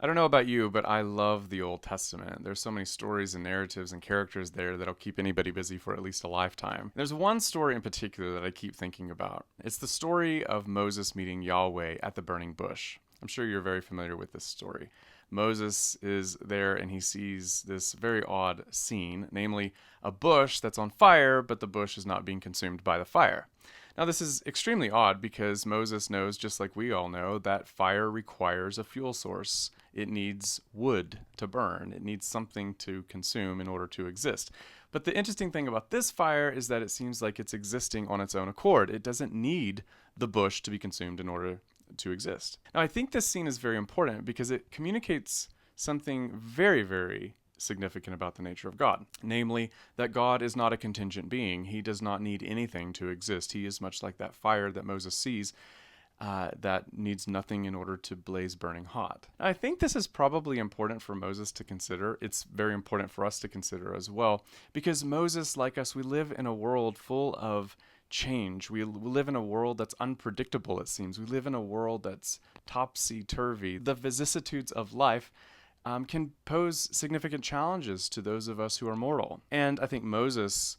I don't know about you, but I love the Old Testament. There's so many stories and narratives and characters there that'll keep anybody busy for at least a lifetime. There's one story in particular that I keep thinking about. It's the story of Moses meeting Yahweh at the burning bush. I'm sure you're very familiar with this story. Moses is there and he sees this very odd scene, namely a bush that's on fire, but the bush is not being consumed by the fire. Now, this is extremely odd because Moses knows, just like we all know, that fire requires a fuel source. It needs wood to burn, it needs something to consume in order to exist. But the interesting thing about this fire is that it seems like it's existing on its own accord. It doesn't need the bush to be consumed in order to exist. Now, I think this scene is very important because it communicates something very, very significant about the nature of God, namely that God is not a contingent being. He does not need anything to exist. He is much like that fire that Moses sees that needs nothing in order to blaze burning hot. I think this is probably important for Moses to consider. It's very important for us to consider as well, because Moses, like us, we live in a world full of change. We live in a world that's unpredictable, it seems. We live in a world that's topsy-turvy. The vicissitudes of life can pose significant challenges to those of us who are mortal. And I think Moses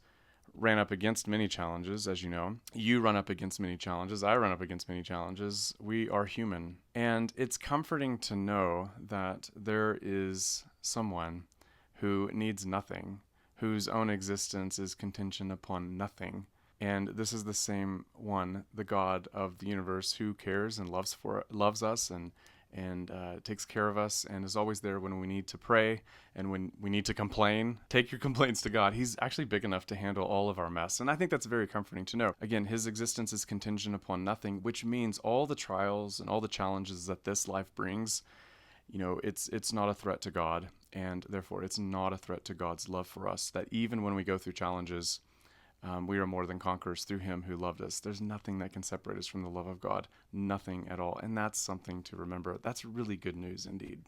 ran up against many challenges, as you know. You run up against many challenges. I run up against many challenges. We are human. And it's comforting to know that there is someone who needs nothing, whose own existence is contingent upon nothing. And this is the same one, the God of the universe, who cares and loves us and takes care of us and is always there when we need to pray and when we need to complain. Take your complaints to God. He's actually big enough to handle all of our mess. And I think that's very comforting to know. Again, his existence is contingent upon nothing, which means all the trials and all the challenges that this life brings, it's not a threat to God. And therefore, it's not a threat to God's love for us, that even when we go through challenges, we are more than conquerors through him who loved us. There's nothing that can separate us from the love of God. Nothing at all. And that's something to remember. That's really good news indeed.